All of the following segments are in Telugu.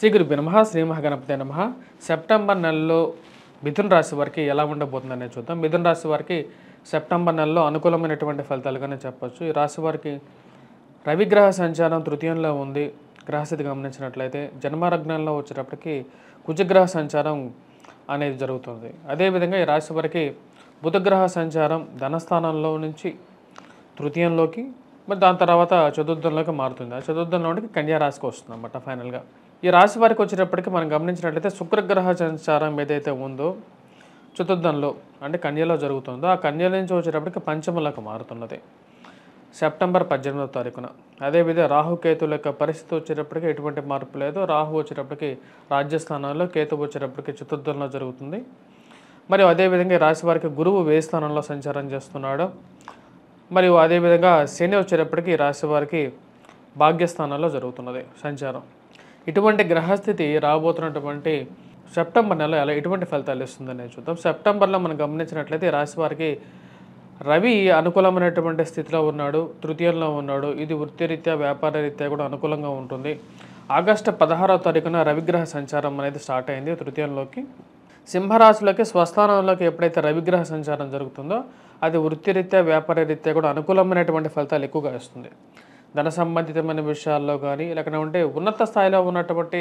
శ్రీ గురుభ్యో నమః శ్రీ మహాగణపతే నమః. సెప్టెంబర్ నెలలో మిథున రాశి వారికి ఎలా ఉండబోతుందనే చూద్దాం. మిథున రాశి వారికి సెప్టెంబర్ నెలలో అనుకూలమైనటువంటి ఫలితాలుగానే చెప్పొచ్చు. ఈ రాశి వారికి రవిగ్రహ సంచారం తృతీయంలో ఉంది. గ్రహస్థితి గమనించినట్లయితే జన్మలగ్నంలో వచ్చేటప్పటికి కుజగ్రహ సంచారం అనేది జరుగుతుంది. అదేవిధంగా ఈ రాశి వారికి బుధగ్రహ సంచారం ధనస్థానంలో నుంచి తృతీయంలోకి, మరి దాని తర్వాత చతుర్థంలోకి మారుతుంది. ఆ చతుర్థంలోకి కన్యా రాశికి వస్తుంది అన్నమాట. ఫైనల్గా ఈ రాశి వారికి వచ్చేటప్పటికి మనం గమనించినట్లయితే శుక్రగ్రహ సంచారం ఏదైతే ఉందో చతుర్థంలో అంటే కన్యలో జరుగుతుందో, ఆ కన్య నుంచి వచ్చేటప్పటికి పంచమంలోకి మారుతున్నది సెప్టెంబర్ 18వ తారీఖున. అదేవిధంగా రాహుకేతుల యొక్క పరిస్థితి వచ్చేటప్పటికి ఎటువంటి మార్పు లేదు. రాహు వచ్చేటప్పటికి రాజ్యస్థానంలో, కేతు వచ్చేటప్పటికి చతుర్థంలో జరుగుతుంది. మరియు అదేవిధంగా ఈ రాశి వారికి గురువు వ్యయ స్థానంలో సంచారం చేస్తున్నాడు. మరియు అదేవిధంగా శని వచ్చేటప్పటికి రాశి వారికి భాగ్యస్థానంలో జరుగుతున్నది సంచారం. ఇటువంటి గ్రహస్థితి రాబోతున్నటువంటి సెప్టెంబర్ నెల ఎటువంటి ఫలితాలు ఇస్తుందని చూద్దాం. సెప్టెంబర్లో మనం గమనించినట్లయితే రాశి వారికి రవి అనుకూలమైనటువంటి స్థితిలో ఉన్నాడు, తృతీయంలో ఉన్నాడు. ఇది వృత్తిరీత్యా వ్యాపార రీత్యా కూడా అనుకూలంగా ఉంటుంది. ఆగస్టు 16వ తారీఖున రవిగ్రహ సంచారం అనేది స్టార్ట్ అయింది తృతీయంలోకి. సింహరాశిలోకి స్వస్థానంలోకి ఎప్పుడైతే రవిగ్రహ సంచారం జరుగుతుందో అది వృత్తిరీత్యా వ్యాపార రీత్యా కూడా అనుకూలమైనటువంటి ఫలితాలు ఎక్కువగా ఇస్తుంది. ధన సంబంధితమైన విషయాల్లో కానీ, లేకపోతే ఉన్నత స్థాయిలో ఉన్నటువంటి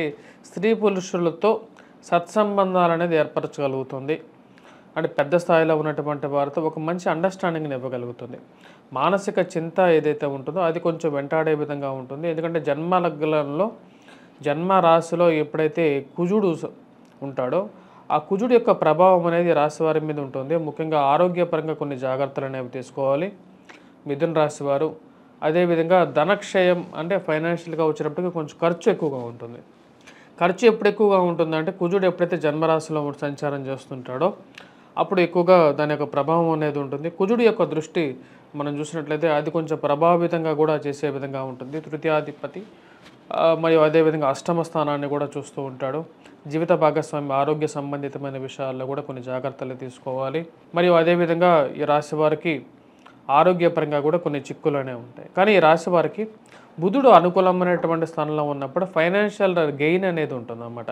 స్త్రీ పురుషులతో సత్సంబంధాలు అనేది ఏర్పరచగలుగుతుంది. అంటే పెద్ద స్థాయిలో ఉన్నటువంటి వారితో ఒక మంచి అండర్స్టాండింగ్ని ఇవ్వగలుగుతుంది. మానసిక చింత ఏదైతే ఉంటుందో అది కొంచెం వెంటాడే విధంగా ఉంటుంది. ఎందుకంటే జన్మలగ్నంలో జన్మ రాశిలో ఎప్పుడైతే కుజుడు ఉంటాడో ఆ కుజుడు యొక్క ప్రభావం అనేది రాశి వారి మీద ఉంటుంది. ముఖ్యంగా ఆరోగ్యపరంగా కొన్ని జాగ్రత్తలు అనేవి తీసుకోవాలి మిథున రాశి వారు. అదేవిధంగా ధనక్షయం అంటే ఫైనాన్షియల్గా వచ్చేటప్పటికి కొంచెం ఖర్చు ఎక్కువగా ఉంటుంది. ఖర్చు ఎప్పుడు ఎక్కువగా ఉంటుందంటే కుజుడు ఎప్పుడైతే జన్మరాశిలో సంచారం చేస్తుంటాడో అప్పుడు ఎక్కువగా దాని యొక్క ప్రభావం అనేది ఉంటుంది. కుజుడు యొక్క దృష్టి మనం చూసినట్లయితే అది కొంచెం ప్రభావితంగా కూడా చేసే విధంగా ఉంటుంది. తృతీయాధిపతి మరియు అదేవిధంగా అష్టమ స్థానాన్ని కూడా చూస్తూ ఉంటాడు. జీవిత భాగస్వామి ఆరోగ్య సంబంధితమైన విషయాల్లో కూడా కొన్ని జాగ్రత్తలు తీసుకోవాలి. మరియు అదేవిధంగా ఈ రాశి వారికి ఆరోగ్యపరంగా కూడా కొన్ని చిక్కులు అనేవి ఉంటాయి. కానీ ఈ రాశి వారికి బుధుడు అనుకూలమైనటువంటి స్థానంలో ఉన్నప్పుడు ఫైనాన్షియల్ గెయిన్ అనేది ఉంటుంది అన్నమాట.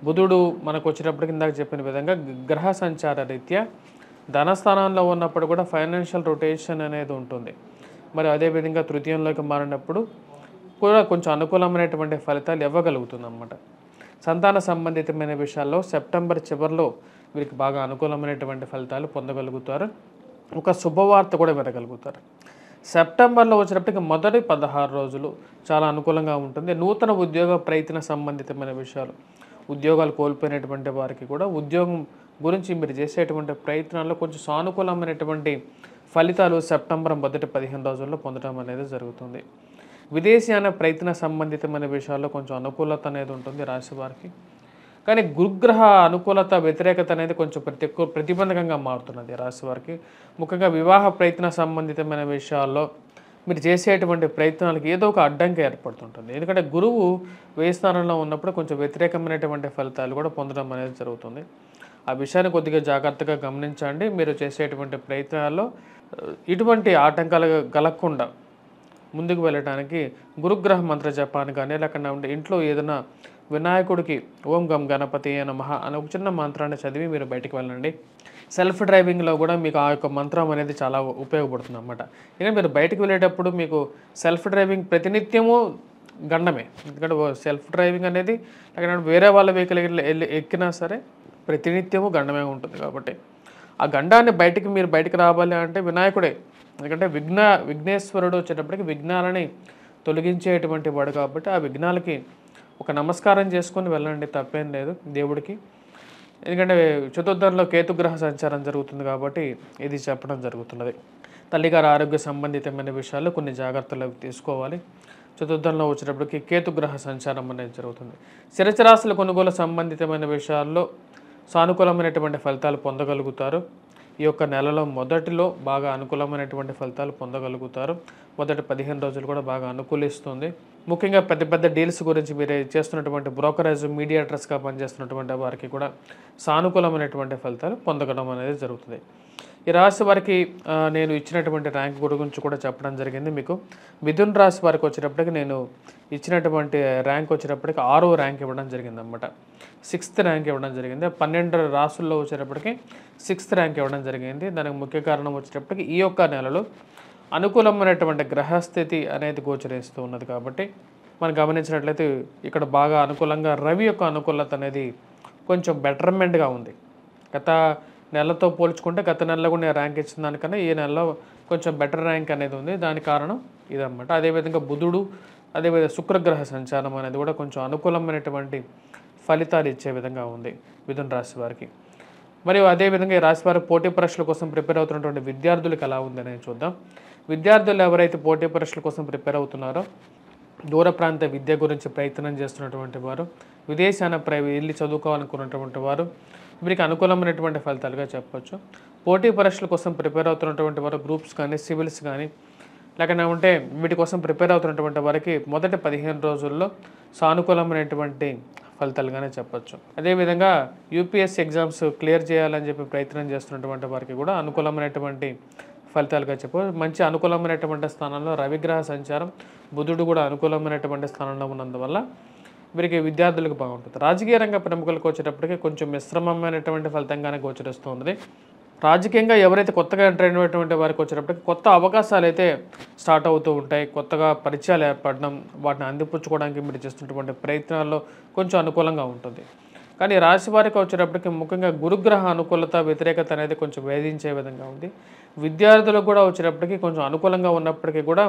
బుధుడు మనకు వచ్చినప్పటికి ఇందాక చెప్పిన విధంగా గ్రహ సంచార రీత్యా ధనస్థానంలో ఉన్నప్పుడు కూడా ఫైనాన్షియల్ రొటేషన్ అనేది ఉంటుంది. మరి అదేవిధంగా తృతీయంలోకి మారినప్పుడు కూడా కొంచెం అనుకూలమైనటువంటి ఫలితాలు ఇవ్వగలుగుతుంది అన్నమాట. సంతాన సంబంధితమైన విషయాల్లో సెప్టెంబర్ చివరిలో వీరికి బాగా అనుకూలమైనటువంటి ఫలితాలు పొందగలుగుతారు. ఒక శుభవార్త కూడా వినగలుగుతారు. సెప్టెంబర్లో వచ్చినప్పటికీ మొదటి 16 రోజులు చాలా అనుకూలంగా ఉంటుంది. నూతన ఉద్యోగ ప్రయత్న సంబంధితమైన విషయాలు, ఉద్యోగాలు కోల్పోయినటువంటి వారికి కూడా ఉద్యోగం గురించి మీరు చేసేటువంటి ప్రయత్నాల్లో కొంచెం సానుకూలమైనటువంటి ఫలితాలు సెప్టెంబర్ మొదటి 15 రోజుల్లో పొందడం అనేది జరుగుతుంది. విదేశీయాన ప్రయత్న సంబంధితమైన విషయాల్లో కొంచెం అనుకూలత అనేది ఉంటుంది రాశి వారికి. కానీ గురుగ్రహ అనుకూలత వ్యతిరేకత అనేది కొంచెం ప్రతిబంధకంగా మారుతున్నది రాశి వారికి. ముఖ్యంగా వివాహ ప్రయత్న సంబంధితమైన విషయాల్లో మీరు చేసేటువంటి ప్రయత్నాలకు ఏదో ఒక అడ్డంకి ఏర్పడుతుంటుంది. ఎందుకంటే గురువు వ్యయ స్థానంలో ఉన్నప్పుడు కొంచెం వ్యతిరేకమైనటువంటి ఫలితాలు కూడా పొందడం అనేది జరుగుతుంది. ఆ విషయాన్ని కొద్దిగా జాగ్రత్తగా గమనించండి. మీరు చేసేటువంటి ప్రయత్నాల్లో ఇటువంటి ఆటంకాలు కలగకుండా ముందుకు వెళ్ళడానికి గురుగ్రహ మంత్ర జపాన్ని కానీ, లేకుండా ఇంట్లో ఏదైనా వినాయకుడికి ఓం గం గణపతి నమః అనే ఒక చిన్న మంత్రాన్ని చదివి మీరు బయటికి వెళ్ళండి. సెల్ఫ్ డ్రైవింగ్లో కూడా మీకు ఆ యొక్క మంత్రం అనేది చాలా ఉపయోగపడుతుంది అన్నమాట. ఎందుకంటే మీరు బయటకు వెళ్ళేటప్పుడు మీకు సెల్ఫ్ డ్రైవింగ్ ప్రతినిత్యము గండమే. ఎందుకంటే సెల్ఫ్ డ్రైవింగ్ అనేది అక్కడ వేరే వాళ్ళ వెహికల్ ఎక్కినా సరే ప్రతినిత్యము గండమే ఉంటుంది. కాబట్టి ఆ గండాన్ని మీరు బయటికి రావాలి అంటే వినాయకుడే. ఎందుకంటే విఘ్నేశ్వరుడు వచ్చేటప్పటికి విఘ్నాలని తొలగించేటువంటి వాడు. కాబట్టి ఆ విఘ్నాలకి ఒక నమస్కారం చేసుకొని వెళ్ళండి, తప్పేం లేదు దేవుడికి. ఎందుకంటే చతుర్థంలో కేతుగ్రహ సంచారం జరుగుతుంది కాబట్టి ఇది చెప్పడం జరుగుతున్నది. తల్లిగారి ఆరోగ్య సంబంధితమైన విషయాల్లో కొన్ని జాగ్రత్తలు తీసుకోవాలి. చతుర్థంలో వచ్చేటప్పటికి కేతుగ్రహ సంచారం అనేది జరుగుతుంది. స్థిరచరాశుల కొనుగోలు సంబంధితమైన విషయాల్లో సానుకూలమైనటువంటి ఫలితాలు పొందగలుగుతారు. ఈ యొక్క నెలలో మొదటిలో బాగా అనుకూలమైనటువంటి ఫలితాలు పొందగలుగుతారు. మొదటి 15 రోజులు కూడా బాగా అనుకూలిస్తుంది. ముఖ్యంగా పెద్ద పెద్ద డీల్స్ గురించి మీరు చేస్తున్నటువంటి బ్రోకరేజ్ మీడియేటర్స్గా పనిచేస్తున్నటువంటి వారికి కూడా సానుకూలమైనటువంటి ఫలితాలు పొందడం అనేది జరుగుతుంది. ఈ రాశి వారికి నేను ఇచ్చినటువంటి ర్యాంక్ గురించి కూడా చెప్పడం జరిగింది మీకు. మిథున రాశి వారికి వచ్చేటప్పటికి నేను ఇచ్చినటువంటి ర్యాంక్ వచ్చేటప్పటికి 6వ ర్యాంక్ ఇవ్వడం జరిగిందనమాట. 6th ర్యాంక్ ఇవ్వడం జరిగింది. 12 రాసుల్లో వచ్చేటప్పటికి 6th ర్యాంక్ ఇవ్వడం జరిగింది. దానికి ముఖ్య కారణం వచ్చేటప్పటికి ఈ యొక్క నెలలో అనుకూలమైనటువంటి గ్రహస్థితి అనేది గోచరిస్తూ ఉన్నది కాబట్టి మనం గమనించినట్లయితే ఇక్కడ బాగా అనుకూలంగా రవి యొక్క అనుకూలత అనేది కొంచెం బెటర్మెంట్గా ఉంది. గత నెలతో పోల్చుకుంటే గత నెలలో కూడా నేను ర్యాంక్ ఇచ్చిన దానికన్నా ఈ నెలలో కొంచెం బెటర్ ర్యాంక్ అనేది ఉంది. దానికి కారణం ఇదన్నమాట. అదేవిధంగా బుధుడు అదేవిధంగా శుక్రగ్రహ సంచారం అనేది కూడా కొంచెం అనుకూలమైనటువంటి ఫలితాలు ఇచ్చే విధంగా ఉంది మిథున రాశి వారికి. మరియు అదేవిధంగా ఈ రాశి వారి పోటీ పరీక్షల కోసం ప్రిపేర్ అవుతున్నటువంటి విద్యార్థులకు ఎలా ఉందనేది చూద్దాం. విద్యార్థులు ఎవరైతే పోటీ పరీక్షల కోసం ప్రిపేర్ అవుతున్నారో, దూర ప్రాంత విద్య గురించి ప్రయత్నం చేస్తున్నటువంటి వారు, విదేశాన వెళ్ళి చదువుకోవాలనుకున్నటువంటి వారు వీరికి అనుకూలమైనటువంటి ఫలితాలుగా చెప్పవచ్చు. పోటీ పరీక్షల కోసం ప్రిపేర్ అవుతున్నటువంటి వారు గ్రూప్స్ కానీ సివిల్స్ కానీ లేకపోతే వీటి కోసం ప్రిపేర్ అవుతున్నటువంటి వారికి మొదటి 15 రోజుల్లో సానుకూలమైనటువంటి ఫలితాలుగానే చెప్పచ్చు. అదేవిధంగా యూపీఎస్సీ ఎగ్జామ్స్ క్లియర్ చేయాలని చెప్పి ప్రయత్నం చేస్తున్నటువంటి వారికి కూడా అనుకూలమైనటువంటి ఫలితాలుగా చెప్పవచ్చు. మంచి అనుకూలమైనటువంటి స్థానంలో రవిగ్రహ సంచారం, బుధుడు కూడా అనుకూలమైనటువంటి స్థానంలో ఉన్నందువల్ల వీరికి విద్యార్థులకు బాగుంటుంది. రాజకీయ రంగ ప్రముఖులకు వచ్చేటప్పటికి కొంచెం మిశ్రమమైనటువంటి ఫలితంగానే గోచరిస్తుంది. రాజకీయంగా ఎవరైతే కొత్తగా ఎంటర్ అయినటువంటి వారికి వచ్చేటప్పటికి కొత్త అవకాశాలు అయితే స్టార్ట్ అవుతూ ఉంటాయి. కొత్తగా పరిచయాలు ఏర్పడడం, వాటిని అందిపుచ్చుకోవడానికి మీరు చేస్తున్నటువంటి ప్రయత్నాల్లో కొంచెం అనుకూలంగా ఉంటుంది. కానీ రాశి వారికి వచ్చేటప్పటికి ముఖ్యంగా గురుగ్రహ అనుకూలత వ్యతిరేకత అనేది కొంచెం వేధించే విధంగా ఉంది. విద్యార్థులకు కూడా వచ్చేటప్పటికి కొంచెం అనుకూలంగా ఉన్నప్పటికీ కూడా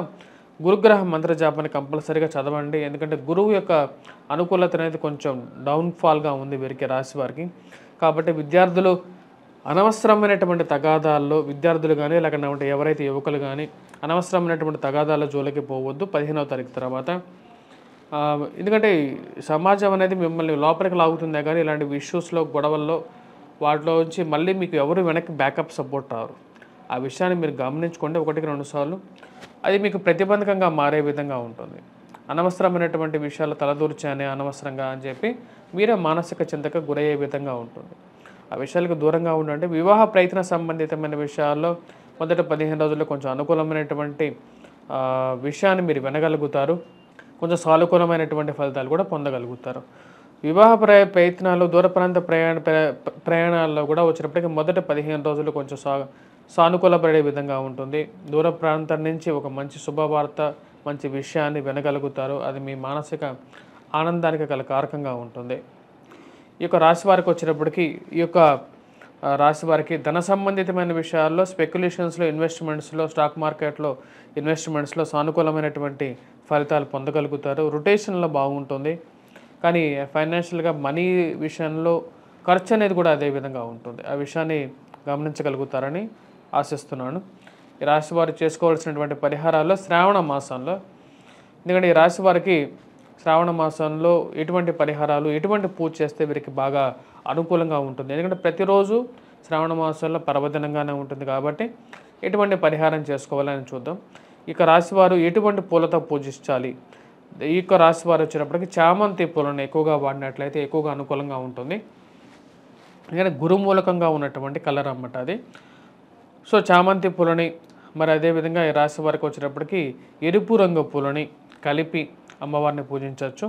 గురుగ్రహ మంత్ర జాపాన్ని కంపల్సరీగా చదవండి. ఎందుకంటే గురువు యొక్క అనుకూలత అనేది కొంచెం డౌన్ఫాల్గా ఉంది వీరికి రాశి వారికి. కాబట్టి విద్యార్థులు అనవసరమైనటువంటి తగాదాల్లో విద్యార్థులు కానీ లేకపోతే ఎవరైతే యువకులు కానీ అనవసరమైనటువంటి తగాదాల జోలికి పోవద్దు 15వ తారీఖు తర్వాత. ఎందుకంటే సమాజం అనేది మిమ్మల్ని లోపలికి లాగుతుందే కానీ ఇలాంటి ఇష్యూస్లో గొడవల్లో వాటిలో నుంచి మళ్ళీ మీకు ఎవరు వెనక్కి బ్యాకప్ సపోర్ట్ రారు. ఆ విషయాన్ని మీరు గమనించుకోండి. 1-2 సార్లు అది మీకు ప్రతిబంధకంగా మారే విధంగా ఉంటుంది. అనవసరమైనటువంటి విషయాలు తలదూర్చానే అనవసరంగా అని చెప్పి మీరే మానసిక చింతకు గురయ్యే విధంగా ఉంటుంది. ఆ విషయాలకు దూరంగా ఉండండి. వివాహ ప్రయత్న సంబంధితమైన విషయాల్లో మొదటి 15 రోజుల్లో కొంచెం అనుకూలమైనటువంటి విషయాన్ని మీరు వినగలుగుతారు. కొంచెం సానుకూలమైనటువంటి ఫలితాలు కూడా పొందగలుగుతారు. వివాహ ప్రయత్నాలు దూర ప్రాంత ప్రయాణాల్లో కూడా వచ్చినప్పటికీ మొదటి 15 రోజులు కొంచెం సానుకూలపడే విధంగా ఉంటుంది. దూర ప్రాంతం నుంచి ఒక మంచి శుభవార్త, మంచి విషయాన్ని వినగలుగుతారు. అది మీ మానసిక ఆనందానికి గల కారకంగా ఉంటుంది. ఈ యొక్క రాశి వారికి వచ్చేటప్పటికి ఈ యొక్క రాశి వారికి ధన సంబంధితమైన విషయాల్లో స్పెక్యులేషన్స్లో, ఇన్వెస్ట్మెంట్స్లో, స్టాక్ మార్కెట్లో ఇన్వెస్ట్మెంట్స్లో సానుకూలమైనటువంటి ఫలితాలు పొందగలుగుతారు. రొటేషన్లో బాగుంటుంది. కానీ ఫైనాన్షియల్గా మనీ విషయంలో ఖర్చు అనేది కూడా అదే విధంగా ఉంటుంది. ఆ విషయాన్ని గమనించగలుగుతారని ఆశిస్తున్నాను. ఈ రాశి వారు చేసుకోవాల్సినటువంటి పరిహారాల్లో శ్రావణ మాసంలో, ఎందుకంటే ఈ రాశి వారికి శ్రావణ మాసంలో ఎటువంటి పరిహారాలు, ఎటువంటి పూజ చేస్తే వీరికి బాగా అనుకూలంగా ఉంటుంది. ఎందుకంటే ప్రతిరోజు శ్రావణ మాసంలో పర్వదినంగానే ఉంటుంది కాబట్టి ఎటువంటి పరిహారం చేసుకోవాలని చూద్దాం. ఇక రాశి వారు ఎటువంటి పూలతో పూజించాలి. ఈ యొక్క రాశి వారు వచ్చినప్పటికీ చామంతి పూలను ఎక్కువగా వాడినట్లయితే ఎక్కువగా అనుకూలంగా ఉంటుంది. ఎందుకంటే గురుమూలకంగా ఉన్నటువంటి కలర్ అన్నమాట అది. సో చామంతి పూలని, మరి అదేవిధంగా ఈ రాశి వారికి వచ్చేటప్పటికి ఎరుపు రంగు పూలని కలిపి అమ్మవారిని పూజించవచ్చు.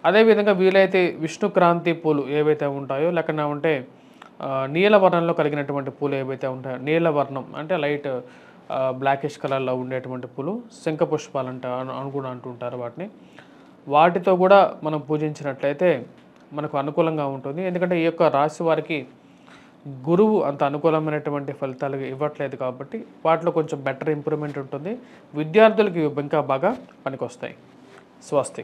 అదేవిధంగా వీలైతే విష్ణుక్రాంతి పూలు ఏవైతే ఉంటాయో, లేకపోతే నీలవర్ణంలో కలిగినటువంటి పూలు ఏవైతే ఉంటాయో, నీలవర్ణం అంటే లైట్ బ్లాకిష్ కలర్లో ఉండేటువంటి పూలు, శంఖ పుష్పాలు అని కూడా అంటుంటారు వాటిని. వాటితో కూడా మనం పూజించినట్లయితే మనకు అనుకూలంగా ఉంటుంది. ఎందుకంటే ఈ యొక్క రాశి వారికి గురువు అంత అనుకూలమైనటువంటి ఫలితాలు ఇవ్వట్లేదు కాబట్టి వాటిలో కొంచెం బెటర్ ఇంప్రూవ్మెంట్ ఉంటుంది. విద్యార్థులకి ఇంకా బాగా పనికొస్తాయి. స్వస్తి.